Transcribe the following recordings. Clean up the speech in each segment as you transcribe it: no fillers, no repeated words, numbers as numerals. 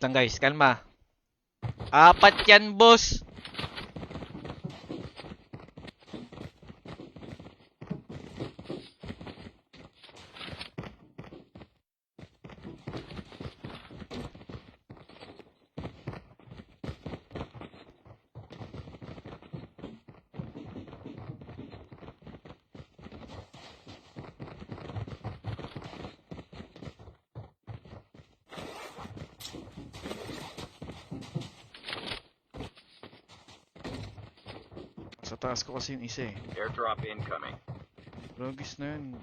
lang guys, kalma. Apat yan, boss. Sa taas ko kasi yung isa eh. Airdrop incoming. Rogis na yun.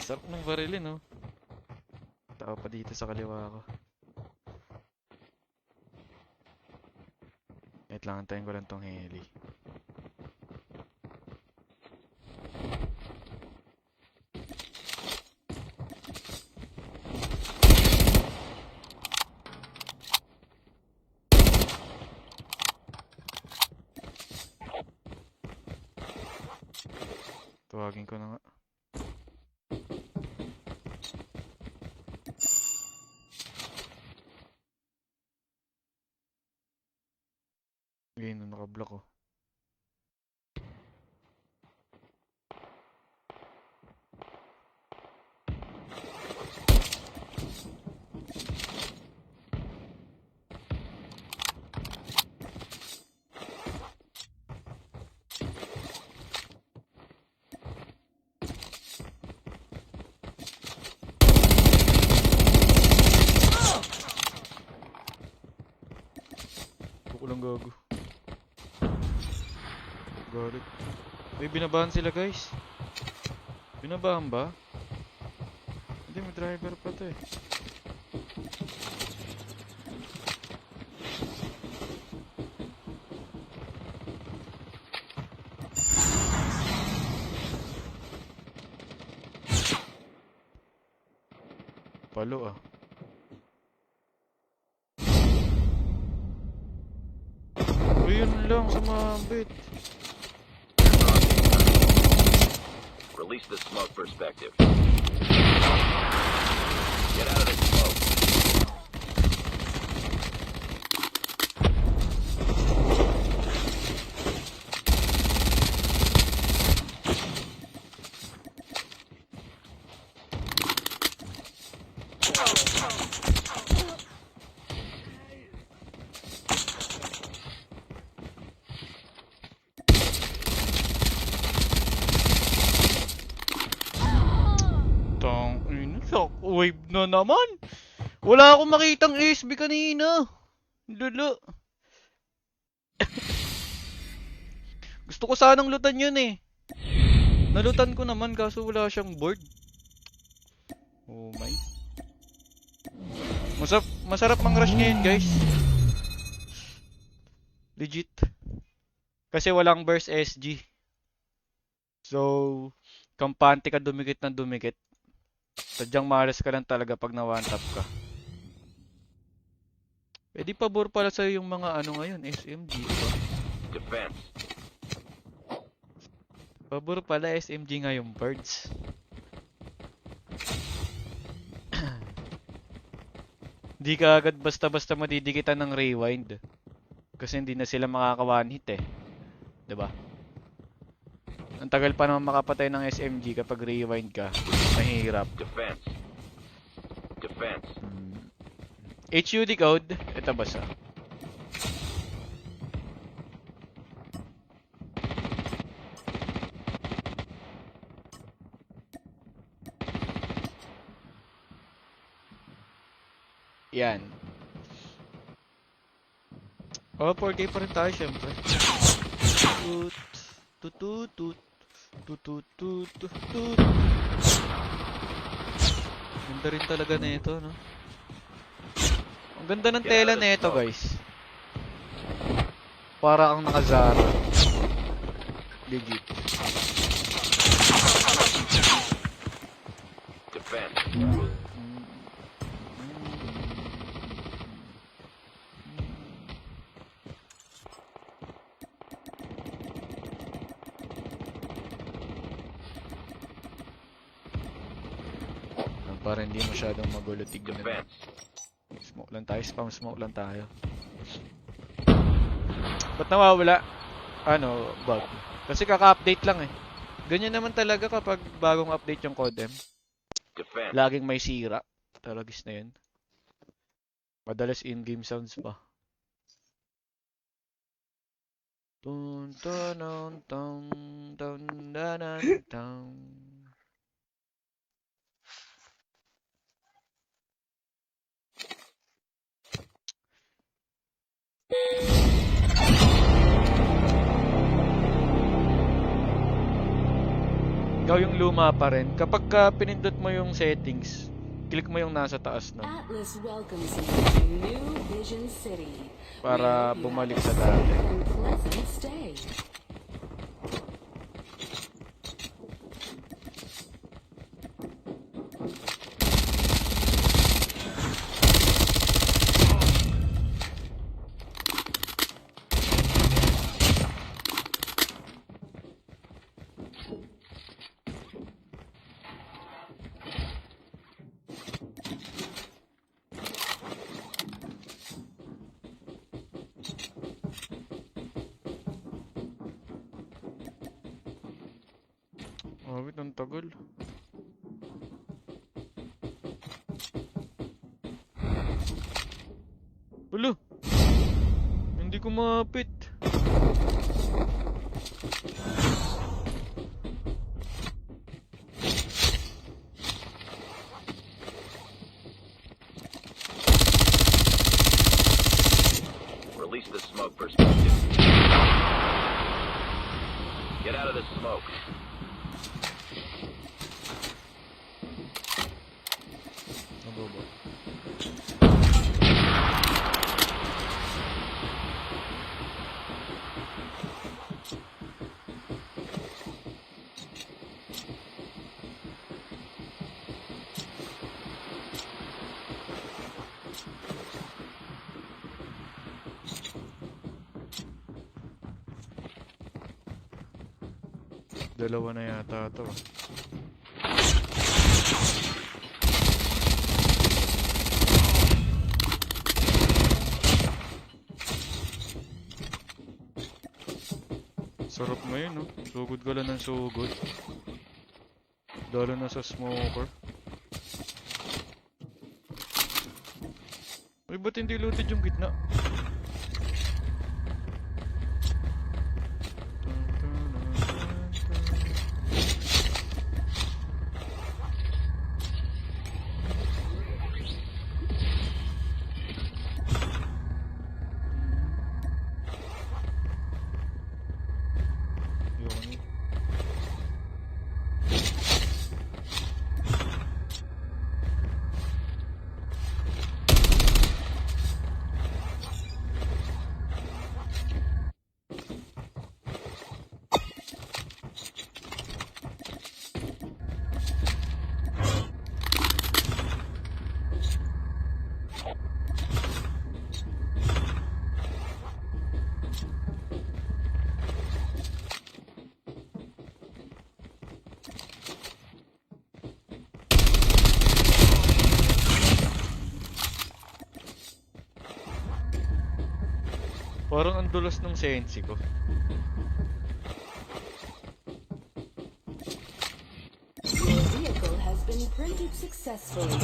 Sarap ng barilin, no? Tao pa dito sa kaliwa ko. Wait lang, antayin ko lang tong heli. Tawagin ko na nga. Ayun, naka-block ko. Kukulang gago. Galit. May binabahan sila guys. Binabahan ba? Hindi, may driver pa to eh. Palo ah. Ayun lang, sumabit. Release the smoke perspective. Get out of the smoke. Shockwave na naman. Wala akong makitang ASB kanina. Lulu. Gusto ko sanang lutan yun eh. Nalutan ko naman kaso wala siyang board. Oh my. Masarap mang-rush ngayon guys. Legit. Kasi walang burst SG. So, kampante ka dumikit ng dumikit. Sadyang malas ka lang talaga pag na one tap ka. Eh di pabor pala sa'yo yung mga ano ngayon, SMG, diba? Defense. Pabor pala SMG ngayon, birds. Di ka agad basta-basta madidikitan ng rewind. Kasi hindi na sila makaka-one hit eh. Diba? Ang tagal pa naman makapatay ng SMG kapag rewind ka. Mahirap. Defense. Defense. HUD code. Ito ba sa? Yan. Oh, 4K pa rin tayo syempre. Tututut. Tututut. Ganda rin talaga na ito, no? Ang ganda ng tela na ito, guys. Para kang naka-Zara. Legit. Defense. Para hindi masyadong magulo tignan. Defense. Smoke lang tayo, spam smoke lang tayo. Ba't nawawala? Ano, bug? Kasi kaka-update lang eh. Ganyan naman talaga kapag bagong update yung Codem. Defense. Laging may sira. Talagis na yun. Madalas in-game sounds pa. Tun tun tun tun tun tun. Ikaw yung luma pa rin. Kapag pinindot mo yung settings, click mo yung nasa taas na Atlas welcomes you to New Vision City. para where you bumalik have sa a dati. safe and pleasant stay. Oh, wait, ang tagal. Ulo! Hindi ko mapit. Release the smoke perspective. Get out of the smoke. Nabobo. Dalawa na yata ito. Sarap ngayon, no? Sugod ka lang ng sugod. Lalo na sa smoker. Uy, ba't hindi looted yung gitna? Yun. Parang ang dulas ng sensi ko. Your vehicle has been printed successfully.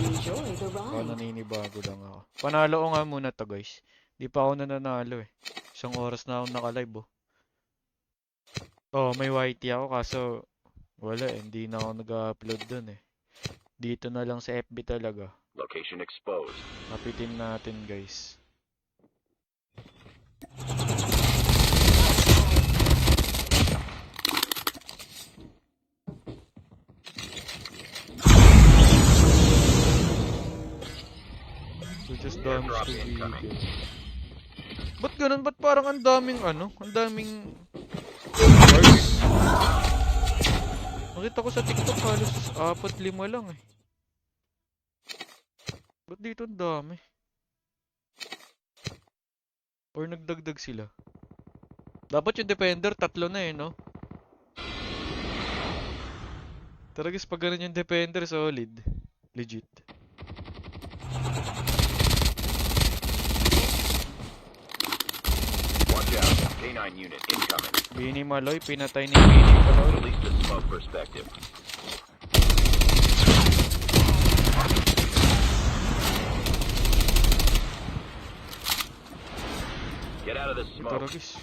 Enjoy the Baka ride. naninibago lang ako. Panalo ko nga muna to, guys. Di pa ako nananalo eh. Isang oras na ako naka-live oh. Oh, may YT ako kaso wala eh. Hindi na ako nag-upload dun eh. Dito na lang sa FB talaga. Location exposed. Kapitin natin, guys. So just damage to vehicle. Ba't ganun? Ba't parang ang daming ano? Ang daming parts? Nakita ko sa TikTok halos 4-5 lang eh. Ba't dito ang dami? Or nagdagdag sila? Dapat yung Defender 3 na eh, no? Tara guys, pag ganun yung Defender, solid. Legit. K9 unit incoming. Bini Maloy, pinatay ni Bini Maloy. Release the smoke perspective. Get out of the Ito smoke. Rogis.